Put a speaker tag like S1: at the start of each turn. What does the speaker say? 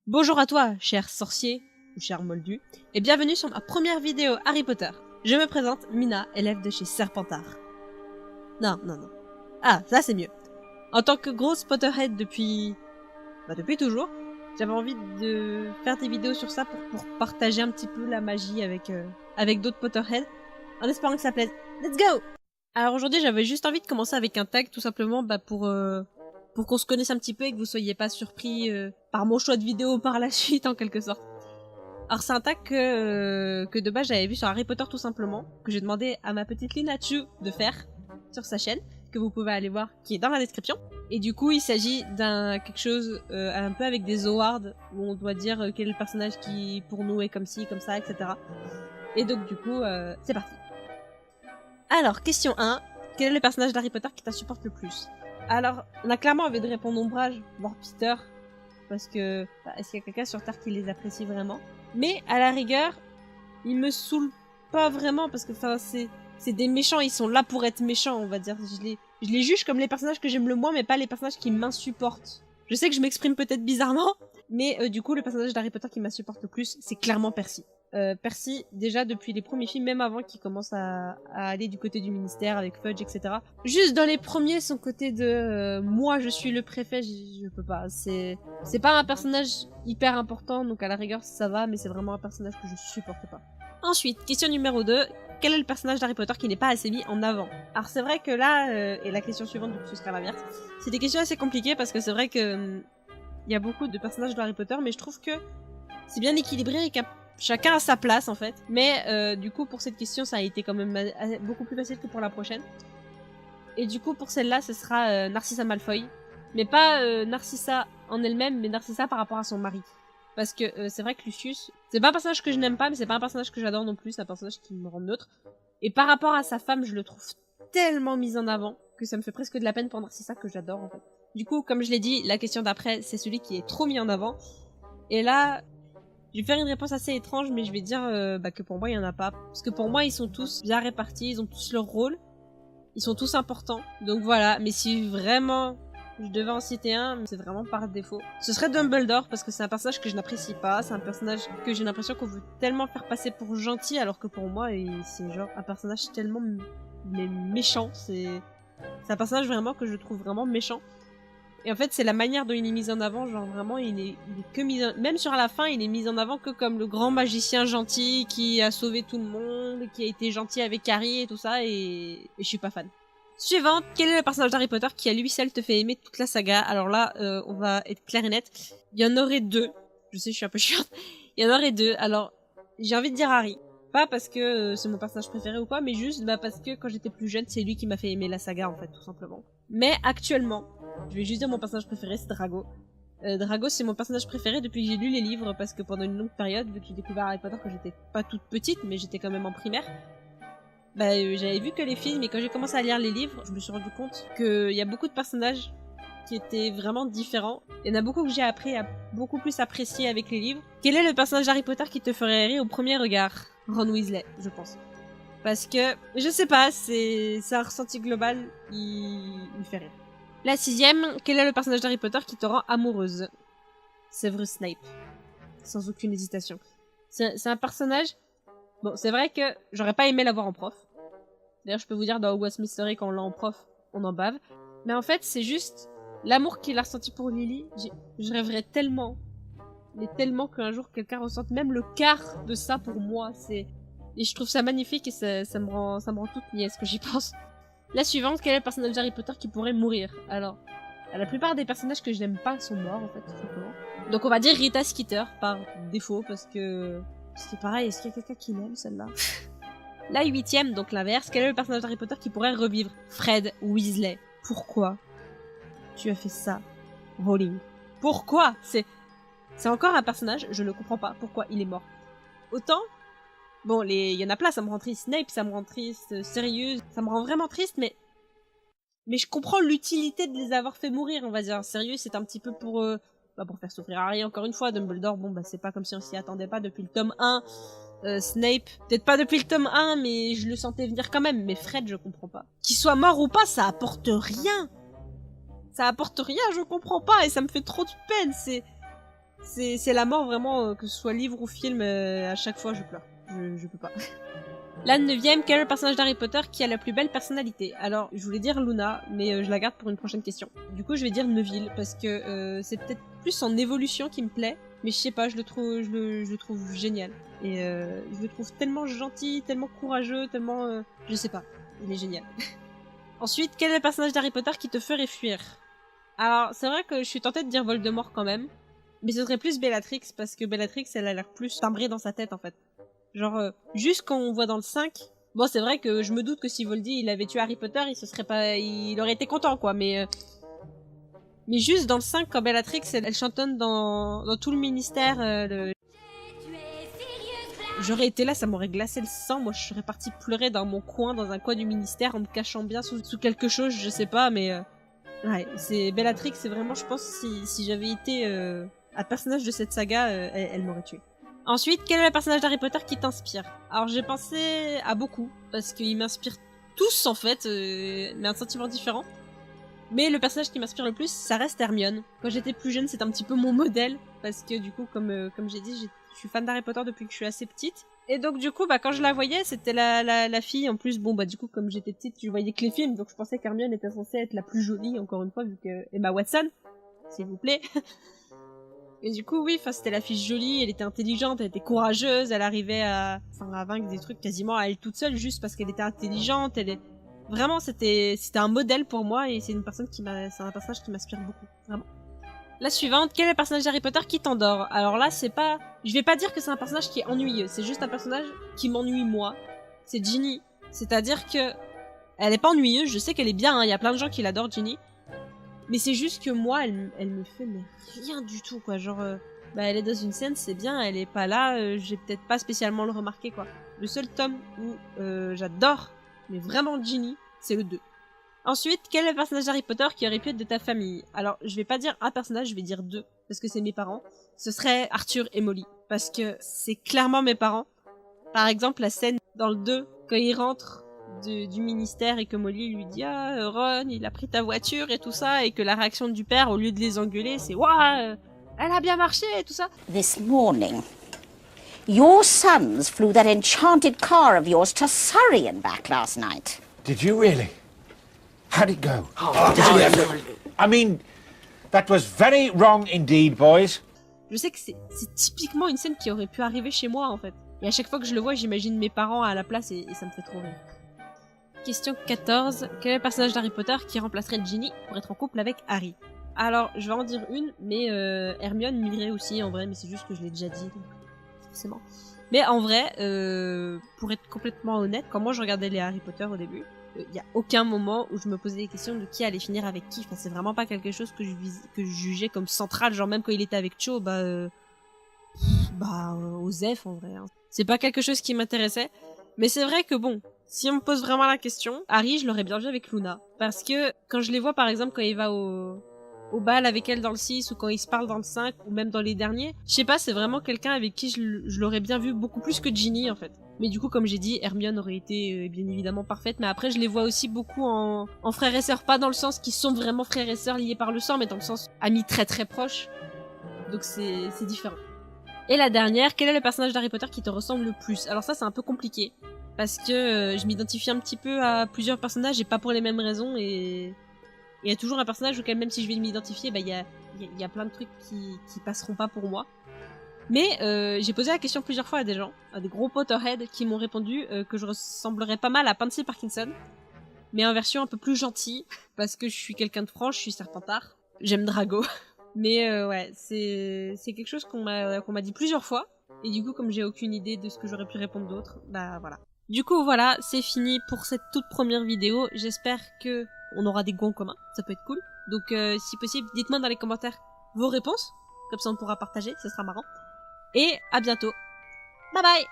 S1: Bonjour à toi, cher sorcier, ou cher moldu, et bienvenue sur ma première vidéo Harry Potter. Je me présente, Mina, élève de chez Serpentard. Non. Ah, ça c'est mieux. En tant que grosse Potterhead depuis toujours, j'avais envie de faire des vidéos sur ça pour partager un petit peu la magie avec d'autres Potterheads, en espérant que ça plaise. Let's go! Alors aujourd'hui, j'avais juste envie de commencer avec un tag, tout simplement pour qu'on se connaisse un petit peu et que vous soyez pas surpris par mon choix de vidéo par la suite, en quelque sorte. Alors c'est un tag que de base j'avais vu sur Harry Potter tout simplement, que j'ai demandé à ma petite Linachu de faire sur sa chaîne, que vous pouvez aller voir, qui est dans la description. Et du coup il s'agit d'un quelque chose un peu avec des awards, où on doit dire quel est le personnage qui pour nous est comme ci, comme ça, etc. Et donc du coup, c'est parti. Alors, question 1, quel est le personnage d'Harry Potter qui t'insupporte le plus? Alors, on a clairement envie de répondre Ombrage, voire Peter, parce que est-ce qu'il y a quelqu'un sur Terre qui les apprécie vraiment? Mais à la rigueur, ils me saoulent pas vraiment parce que c'est des méchants, ils sont là pour être méchants, on va dire. Je les juge comme les personnages que j'aime le moins, mais pas les personnages qui m'insupportent. Je sais que je m'exprime peut-être bizarrement, mais du coup, le personnage d'Harry Potter qui m'insupporte le plus, c'est clairement Percy. Percy, déjà depuis les premiers films, même avant qu'il commence à aller du côté du ministère avec Fudge, etc. Juste dans les premiers, son côté de moi je suis le préfet, je peux pas. C'est pas un personnage hyper important, donc à la rigueur ça va, mais c'est vraiment un personnage que je supporte pas. Ensuite, question numéro 2. Quel est le personnage d'Harry Potter qui n'est pas assez mis en avant? Alors c'est vrai que là, et la question suivante, du coup ce sera l'inverse, c'est des questions assez compliquées parce que c'est vrai que il y a beaucoup de personnages d'Harry Potter, mais je trouve que c'est bien équilibré et qu'il y a chacun a sa place en fait. Mais du coup pour cette question ça a été quand même beaucoup plus facile que pour la prochaine. Et du coup pour celle-là ce sera Narcissa Malfoy. Mais pas Narcissa en elle-même, mais Narcissa par rapport à son mari. Parce que c'est vrai que Lucius, c'est pas un personnage que je n'aime pas, mais c'est pas un personnage que j'adore non plus, c'est un personnage qui me rend neutre. Et par rapport à sa femme, je le trouve tellement mis en avant que ça me fait presque de la peine pour Narcissa que j'adore en fait. Du coup, comme je l'ai dit, la question d'après, c'est celui qui est trop mis en avant. Et là, je vais faire une réponse assez étrange, mais je vais dire que pour moi, il y en a pas. Parce que pour moi, ils sont tous bien répartis, ils ont tous leur rôle. Ils sont tous importants. Donc voilà, mais si vraiment je devais en citer un, c'est vraiment par défaut, ce serait Dumbledore, parce que c'est un personnage que je n'apprécie pas. C'est un personnage que j'ai l'impression qu'on veut tellement faire passer pour gentil, alors que pour moi, c'est genre un personnage tellement méchant. C'est un personnage vraiment que je trouve vraiment méchant. Et en fait, c'est la manière dont il est mis en avant, genre vraiment, il est que mis en... Même sur la fin, il est mis en avant que comme le grand magicien gentil qui a sauvé tout le monde, qui a été gentil avec Harry et tout ça, et je suis pas fan. Suivante, quel est le personnage d'Harry Potter qui à lui seul te fait aimer toute la saga? Alors là, on va être clair et net. Il y en aurait deux. Je sais, je suis un peu chiante. Il y en aurait deux. Alors, j'ai envie de dire Harry. Pas parce que c'est mon personnage préféré ou quoi, mais juste parce que quand j'étais plus jeune, c'est lui qui m'a fait aimer la saga, en fait, tout simplement. Mais actuellement, je vais juste dire mon personnage préféré, c'est Drago. Drago, c'est mon personnage préféré depuis que j'ai lu les livres, parce que pendant une longue période, vu que j'ai découvert Harry Potter quand j'étais pas toute petite, mais j'étais quand même en primaire, j'avais vu que les films, et quand j'ai commencé à lire les livres, je me suis rendu compte qu'il y a beaucoup de personnages qui étaient vraiment différents. Il y en a beaucoup que j'ai appris à beaucoup plus apprécier avec les livres. Quel est le personnage d'Harry Potter qui te ferait rire au premier regard? Ron Weasley, je pense. Parce que, je sais pas, c'est un ressenti global, il me fait rire. La sixième, quel est le personnage d'Harry Potter qui te rend amoureuse? Severus Snape. Sans aucune hésitation. C'est un personnage... Bon, c'est vrai que j'aurais pas aimé l'avoir en prof. D'ailleurs, je peux vous dire, dans Hogwarts Mystery, quand on l'a en prof, on en bave. Mais en fait, c'est juste l'amour qu'il a ressenti pour Lily. Je rêverais tellement, mais tellement qu'un jour, quelqu'un ressente même le quart de ça pour moi. Et je trouve ça magnifique et ça me rend toute niaise que j'y pense. La suivante, quel est le personnage d'Harry Potter qui pourrait mourir? Alors, la plupart des personnages que je n'aime pas sont morts, en fait, tout simplement. Donc on va dire Rita Skeeter, par défaut, parce que... C'est pareil, est-ce qu'il y a quelqu'un qui l'aime, celle-là? La huitième, donc l'inverse, quel est le personnage d'Harry Potter qui pourrait revivre? Fred Weasley. Pourquoi tu as fait ça, Rowling? Pourquoi? C'est encore un personnage, je ne comprends pas pourquoi il est mort. Autant... Bon, il y en a plein, ça me rend triste. Snape, ça me rend triste. Sirius, ça me rend vraiment triste, mais je comprends l'utilité de les avoir fait mourir, on va dire. Sirius, c'est un petit peu pour faire souffrir Harry, encore une fois. Dumbledore, c'est pas comme si on s'y attendait pas depuis le tome 1. Snape, peut-être pas depuis le tome 1, mais je le sentais venir quand même. Mais Fred, je comprends pas. Qu'il soit mort ou pas, ça apporte rien. Ça apporte rien, je comprends pas, et ça me fait trop de peine. C'est la mort vraiment, que ce soit livre ou film, à chaque fois je pleure. Je peux pas. La 9ème, quel est le personnage d'Harry Potter qui a la plus belle personnalité? Alors, je voulais dire Luna, mais je la garde pour une prochaine question. Du coup, je vais dire Neville, parce que c'est peut-être plus son évolution qui me plaît, mais je sais pas, je le trouve génial. Et je le trouve tellement gentil, tellement courageux, tellement... je sais pas, il est génial. Ensuite, quel est le personnage d'Harry Potter qui te ferait fuir? Alors, c'est vrai que je suis tentée de dire Voldemort quand même, mais ce serait plus Bellatrix, parce que Bellatrix, elle a l'air plus timbrée dans sa tête, en fait. Genre, juste quand on voit dans le 5, bon, c'est vrai que je me doute que si Voldy, il avait tué Harry Potter, il aurait été content, quoi, mais juste dans le 5, quand Bellatrix, elle chantonne dans tout le ministère, j'aurais été là, ça m'aurait glacé le sang, moi je serais partie pleurer dans mon coin, dans un coin du ministère, en me cachant bien sous quelque chose, je sais pas, mais ouais, c'est Bellatrix, c'est vraiment, je pense, si j'avais été un personnage de cette saga, elle m'aurait tué. Ensuite, quel est le personnage d'Harry Potter qui t'inspire? Alors j'ai pensé à beaucoup, parce qu'ils m'inspirent tous en fait, mais un sentiment différent. Mais le personnage qui m'inspire le plus, ça reste Hermione. Quand j'étais plus jeune, c'est un petit peu mon modèle, parce que du coup, comme j'ai dit, je suis fan d'Harry Potter depuis que je suis assez petite. Et donc du coup, bah quand je la voyais, c'était la fille. En plus, bon bah du coup, comme j'étais petite, je voyais que les films, donc je pensais qu'Hermione était censée être la plus jolie, encore une fois, vu que Emma Watson, s'il vous plaît. Et du coup, oui, c'était la fille jolie, elle était intelligente, elle était courageuse, elle arrivait à vaincre des trucs quasiment à elle toute seule, juste parce qu'elle était intelligente, vraiment, c'était un modèle pour moi, et c'est un personnage qui m'inspire beaucoup, vraiment. La suivante, quel est le personnage d'Harry Potter qui t'endort? Alors là, je vais pas dire que c'est un personnage qui est ennuyeux, c'est juste un personnage qui m'ennuie moi. C'est Ginny. C'est-à-dire que, elle est pas ennuyeuse, je sais qu'elle est bien, hein, y a plein de gens qui l'adorent, Ginny. Mais c'est juste que moi, elle me fait mais rien du tout, quoi. Genre, elle est dans une scène, c'est bien, elle est pas là, j'ai peut-être pas spécialement le remarqué, quoi. Le seul tome où j'adore, mais vraiment Ginny, c'est le 2. Ensuite, quel est le personnage d'Harry Potter qui aurait pu être de ta famille? Alors, je vais pas dire un personnage, je vais dire 2, parce que c'est mes parents. Ce serait Arthur et Molly, parce que c'est clairement mes parents. Par exemple, la scène dans le 2, quand ils rentrent du ministère et que Molly lui dit ah Ron il a pris ta voiture et tout ça, et que la réaction du père au lieu de les engueuler c'est waouh elle a bien marché et tout ça.
S2: This morning, your sons flew that enchanted car of yours to Surrey and back last night.
S3: Did you really? How'd it go? I mean, that was very wrong indeed, boys.
S1: Je sais que c'est typiquement une scène qui aurait pu arriver chez moi en fait. Et à chaque fois que je le vois, j'imagine mes parents à la place et ça me fait trop rire. Question 14. Quel est le personnage d'Harry Potter qui remplacerait Ginny pour être en couple avec Harry? Alors, je vais en dire une, mais Hermione m'irait aussi en vrai, mais c'est juste que je l'ai déjà dit, donc forcément. Mais en vrai, pour être complètement honnête, quand moi je regardais les Harry Potter au début, il y a aucun moment où je me posais des questions de qui allait finir avec qui. Enfin, c'est vraiment pas quelque chose que je jugeais comme central, genre même quand il était avec Cho, Osef en vrai. Hein. C'est pas quelque chose qui m'intéressait, mais c'est vrai que bon, si on me pose vraiment la question, Harry, je l'aurais bien vu avec Luna. Parce que quand je les vois, par exemple, quand il va au bal avec elle dans le 6, ou quand il se parle dans le 5, ou même dans les derniers, je sais pas, c'est vraiment quelqu'un avec qui je l'aurais bien vu beaucoup plus que Ginny, en fait. Mais du coup, comme j'ai dit, Hermione aurait été bien évidemment parfaite, mais après, je les vois aussi beaucoup en frères et sœurs, pas dans le sens qu'ils sont vraiment frères et sœurs liés par le sang, mais dans le sens amis très très proches. Donc c'est différent. Et la dernière, quel est le personnage d'Harry Potter qui te ressemble le plus? Alors ça, c'est un peu compliqué. Parce que je m'identifie un petit peu à plusieurs personnages et pas pour les mêmes raisons, et il y a toujours un personnage auquel même si je vais m'identifier, il y a plein de trucs qui passeront pas pour moi. Mais j'ai posé la question plusieurs fois à des gens, à des gros Potterheads qui m'ont répondu que je ressemblerais pas mal à Pansy Parkinson, mais en version un peu plus gentille, parce que je suis quelqu'un de franc, je suis Serpentard, j'aime Drago. Mais ouais, c'est quelque chose qu'on m'a dit plusieurs fois, et du coup comme j'ai aucune idée de ce que j'aurais pu répondre d'autre, voilà. Du coup voilà, c'est fini pour cette toute première vidéo. J'espère que on aura des goûts en commun, ça peut être cool. Donc si possible, dites-moi dans les commentaires vos réponses, comme ça on pourra partager, ce sera marrant. Et à bientôt. Bye bye.